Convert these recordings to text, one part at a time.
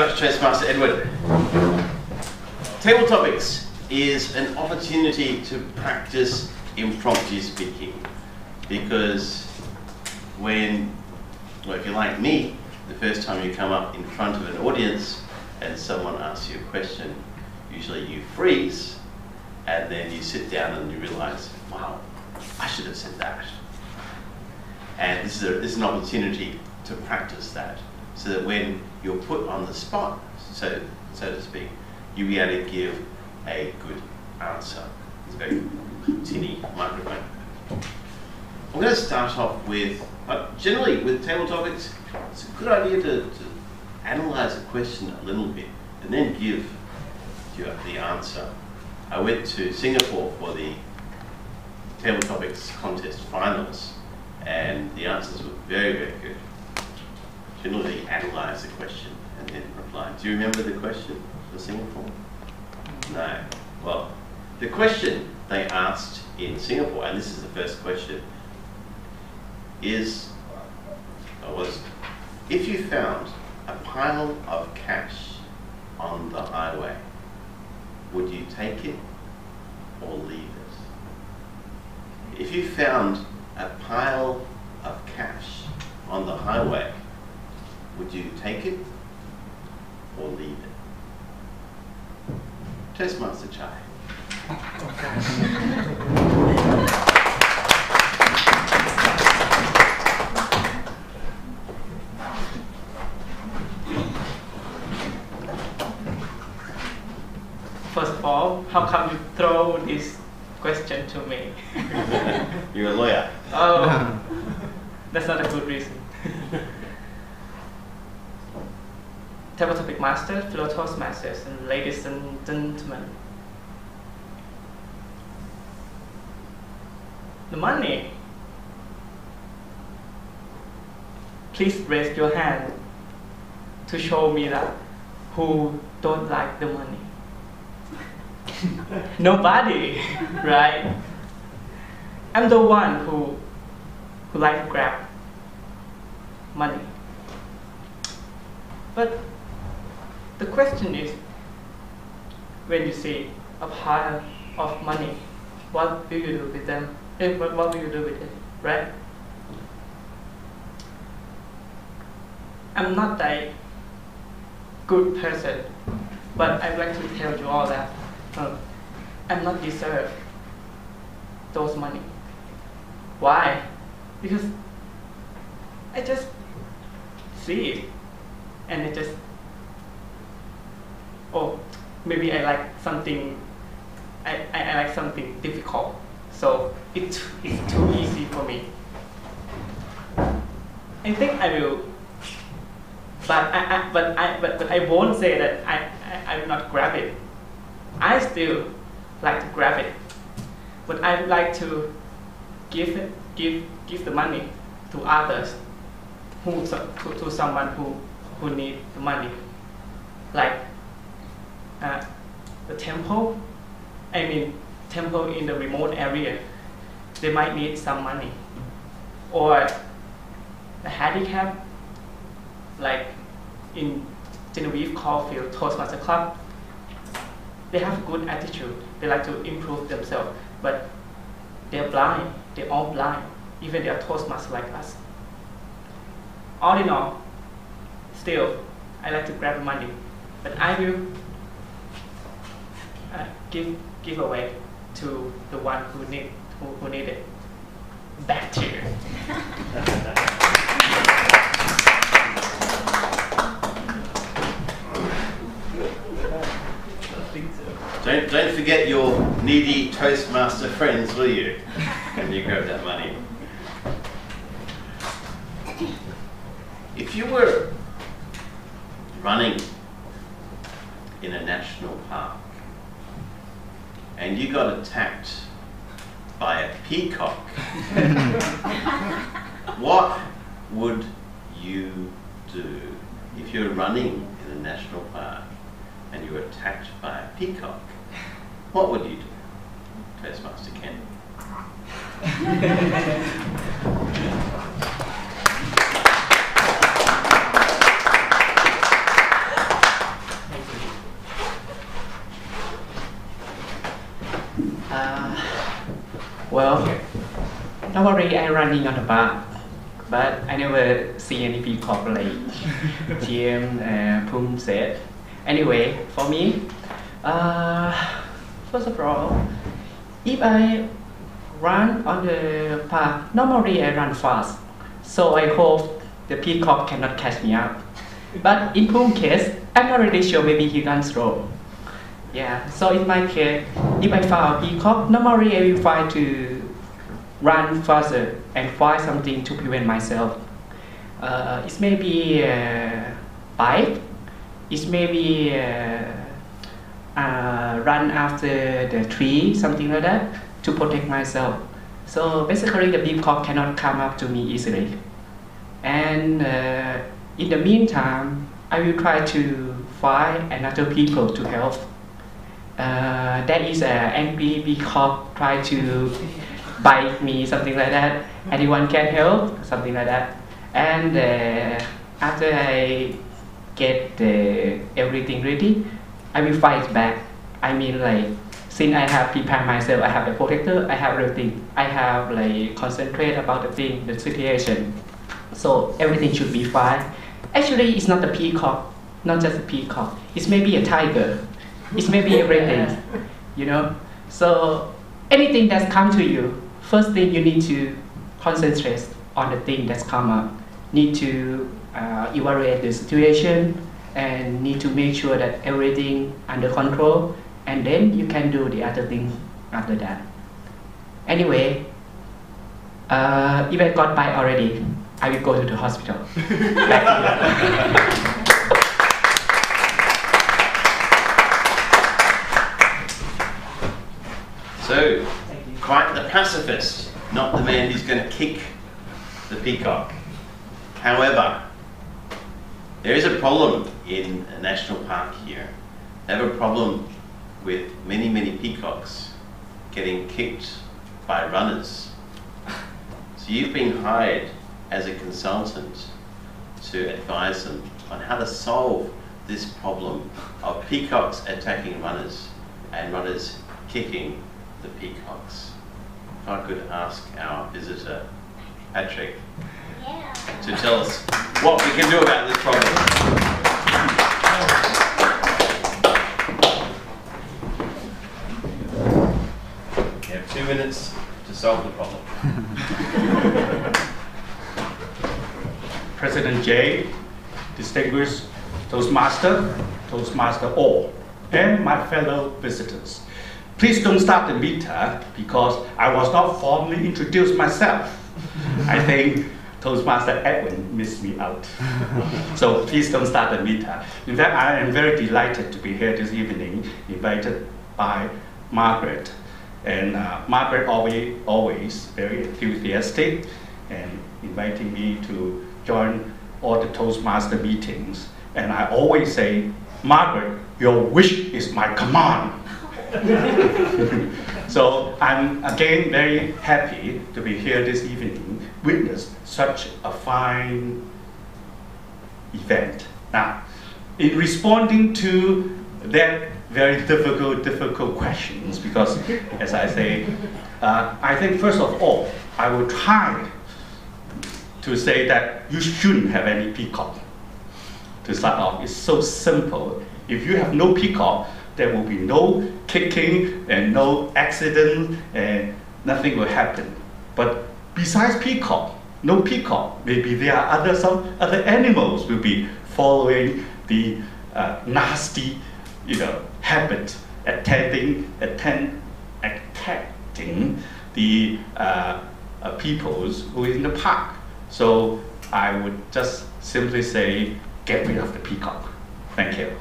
Toastmaster Edward. Table topics is an opportunity to practice impromptu speaking, because if you're like me, the first time you come up in front of an audience and someone asks you a question, usually you freeze and then you sit down and you realize, wow, I should have said that. And this is an opportunity to practice that, so that when you're put on the spot, so to speak, you'll be able to give a good answer. It's a very tinny microphone. I'm going to start off with, generally with table topics, it's a good idea to analyze a question a little bit and then give the answer. I went to Singapore for the table topics contest finals, and the answers were very, very good. Generally analyze the question and then reply. Do you remember the question for Singapore? No. Well, the question they asked in Singapore, and this is the first question, was, if you found a pile of cash on the highway, would you take it or leave it? If you found a pile of cash on the highway, would you take it or leave it? Toastmaster Chai. First of all, how come you throw this question to me? You're a lawyer. Oh, that's not a good reason. Table topic master, fellow Toastmasters, and ladies and gentlemen. The money. Please raise your hand to show me that who don't like the money. Nobody, right? I'm the one who like to grab money. But the question is, when you see a pile of money, what do you do with them? What will you do with it, right? I'm not a good person, but I'd like to tell you all that I'm not deserve those money. Why? Because I just see it and I just, oh, maybe I like something, I like something difficult, so it's too easy for me. I think I will, but I won't say that I will not grab it. I still like to grab it, but I would like to give the money to others, to someone who need the money, like the temple. I mean, temple in the remote area, they might need some money, or the handicap, like in Genevieve Caulfield Toastmasters Club. They have a good attitude. They like to improve themselves, but they're blind. They're all blind. Even they are Toastmasters like us. All in all, still, I like to grab the money, but I will give away to the one who need it. Back to you. Don't forget your needy Toastmaster friends, will you? When you grab that money. If you were running in a national park and you got attacked by a peacock, what would you do? If you're running in a national park and you were attacked by a peacock, what would you do? Toastmaster Ken. Well, normally I running on the park, but I never see any peacock like Jim Pum said. Anyway, for me, first of all, if I run on the park, normally I run fast, so I hope the peacock cannot catch me up. But in Pum's case, I'm not really sure, maybe he runs slow. Yeah, so in my case, if I found a peacock, normally I will try to run faster and find something to prevent myself. It may be a bike, it may be run after the tree, something like that, to protect myself. So basically the peacock cannot come up to me easily. And in the meantime, I will try to find another people to help. That is an angry peacock try to bite me, something like that. Anyone can help, something like that. And after I get everything ready, I will fight back. I mean, like, since I have prepared myself, I have the protector, I have everything. I have like concentrate about the thing, the situation. So everything should be fine. Actually, it's not a peacock, not just a peacock. It's maybe a tiger. It's maybe everything, you know. So anything that's come to you, first thing you need to concentrate on the thing that's come up. Need to evaluate the situation and need to make sure that everything under control, and then you can do the other thing after that. Anyway, if I got bite already, I will go to the hospital. So, quite the pacifist, not the man who's going to kick the peacock. However, there is a problem in a national park here. They have a problem with many, many peacocks getting kicked by runners. So you've been hired as a consultant to advise them on how to solve this problem of peacocks attacking runners and runners kicking the peacocks. If I could ask our visitor, Patrick, to tell us what we can do about this problem. You have 2 minutes to solve the problem. President J, distinguished Toastmaster all, and my fellow visitors. Please don't start the meter because I was not formally introduced myself. I think Toastmaster Edwin missed me out. So please don't start the meter. In fact, I am very delighted to be here this evening, invited by Margaret. And Margaret always very enthusiastic and inviting me to join all the Toastmaster meetings. And I always say, Margaret, your wish is my command. So I'm again very happy to be here this evening, witness such a fine event. Now, in responding to that very difficult questions, because as I say, I think first of all, I will try to say that you shouldn't have any peacock. To start off, it's so simple. If you have no peacock, there will be no kicking and no accident and nothing will happen. But besides peacock, no peacock, maybe there are some other animals will be following the nasty, habit, attacking the peoples who are in the park. So I would just simply say, get rid of the peacock. Thank you.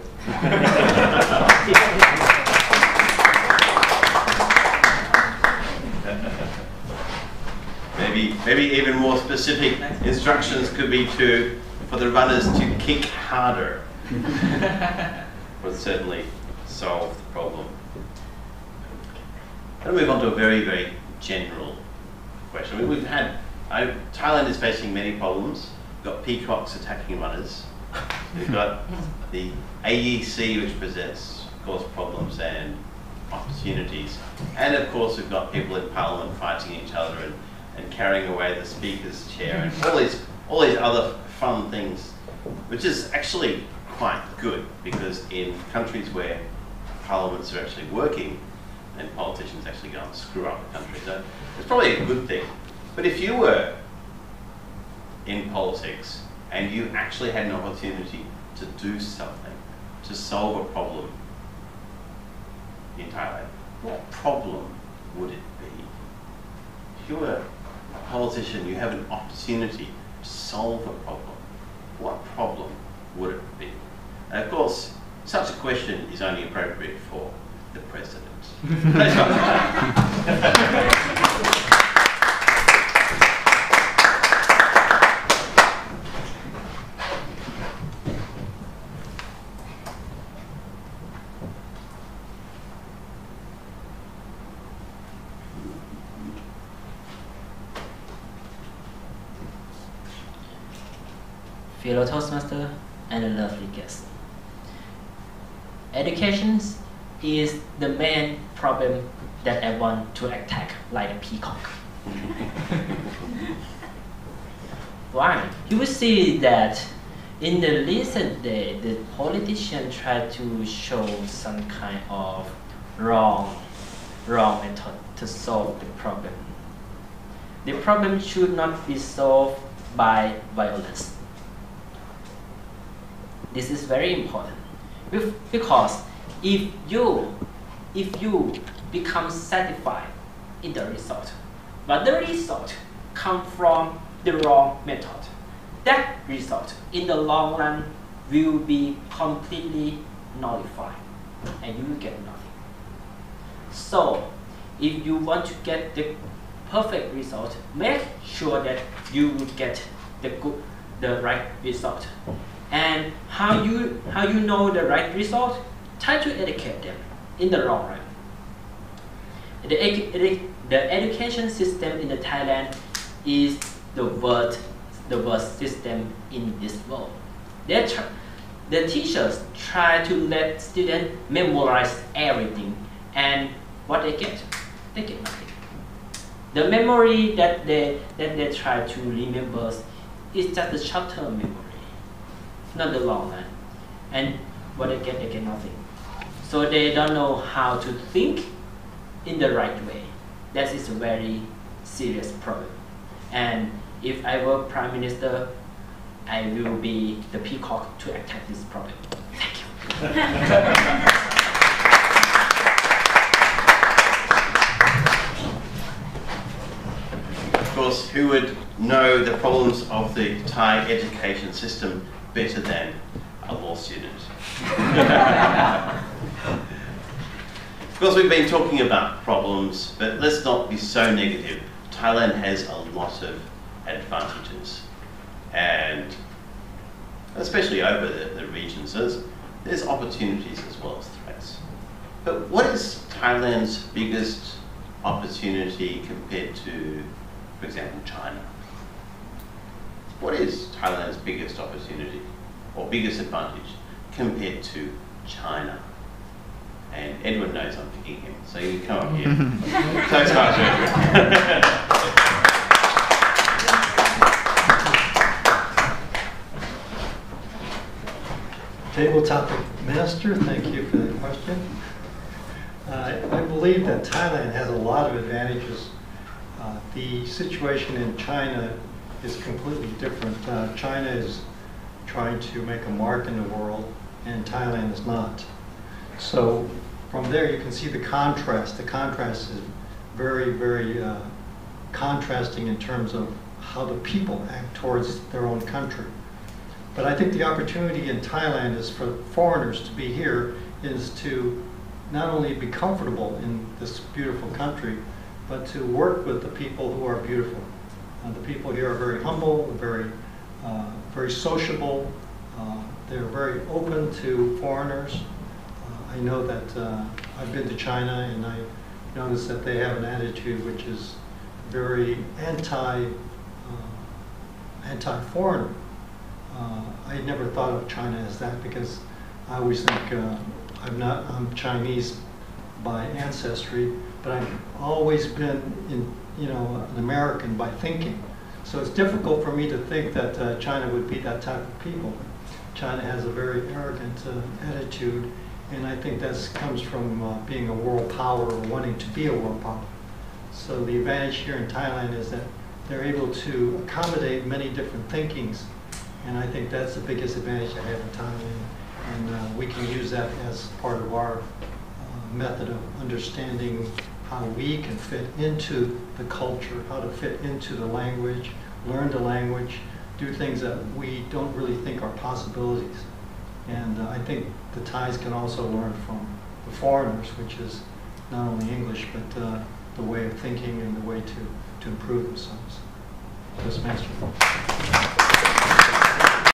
Maybe even more specific instructions could be for the runners to kick harder. Would certainly solve the problem. I'll move on to a very, very general question. Thailand is facing many problems. We've got peacocks attacking runners. We've got the AEC, which presents cause problems, and opportunities. And of course, we've got people in Parliament fighting each other and carrying away the Speaker's chair and all these other fun things, which is actually quite good, because in countries where parliaments are actually working and politicians actually go and screw up the country, so it's probably a good thing. But if you were in politics and you actually had an opportunity to do something, to solve a problem in Thailand, what problem would it be? If you were a politician, you have an opportunity to solve a problem, what problem would it be? And of course, such a question is only appropriate for the president. Fellow Toastmaster and a lovely guest. Education is the main problem that I want to attack like a peacock. Why? You will see that in the recent day, the politicians try to show some kind of wrong method to solve the problem. The problem should not be solved by violence. This is very important because if you become satisfied in the result, but the result comes from the wrong method, that result in the long run will be completely nullified and you will get nothing. So if you want to get the perfect result, make sure that you will get the right result. And how you know the right result? Try to educate them in the long run. The education system in the Thailand is the worst system in this world. The teachers try to let students memorize everything, and what they get nothing. The memory that they try to remember is just a short-term memory, not the long run. And what they get nothing. So they don't know how to think in the right way. That is a very serious problem. And if I were Prime Minister, I will be the peacock to attack this problem. Thank you. Of course, who would know the problems of the Thai education system better than a law student? Of course, we've been talking about problems, but let's not be so negative. Thailand has a lot of advantages, and especially over the regions, there's opportunities as well as threats. But what is Thailand's biggest opportunity compared to, for example, China? What is Thailand's biggest opportunity or biggest advantage compared to China? And Edward knows I'm picking him, so you can come up here. Toastmasters. Table topic master, thank you for the question. I believe that Thailand has a lot of advantages. The situation in China is completely different. China is trying to make a mark in the world, and Thailand is not. So from there you can see the contrast. The contrast is very, very contrasting in terms of how the people act towards their own country. But I think the opportunity in Thailand is for foreigners to be here, is to not only be comfortable in this beautiful country, but to work with the people who are beautiful. The people here are very humble, very sociable. They're very open to foreigners. I know that I've been to China, and I noticed that they have an attitude which is very anti-foreigner. I never thought of China as that, because I always think I'm Chinese by ancestry, but I've always been an American by thinking. So it's difficult for me to think that China would be that type of people. China has a very arrogant attitude, and I think that comes from being a world power or wanting to be a world power. So the advantage here in Thailand is that they're able to accommodate many different thinkings, and I think that's the biggest advantage I have in Thailand. And we can use that as part of our method of understanding how we can fit into the culture, how to fit into the language, learn the language, do things that we don't really think are possibilities. And I think the Thais can also learn from the foreigners, which is not only English, but the way of thinking and the way to improve themselves. Toastmaster.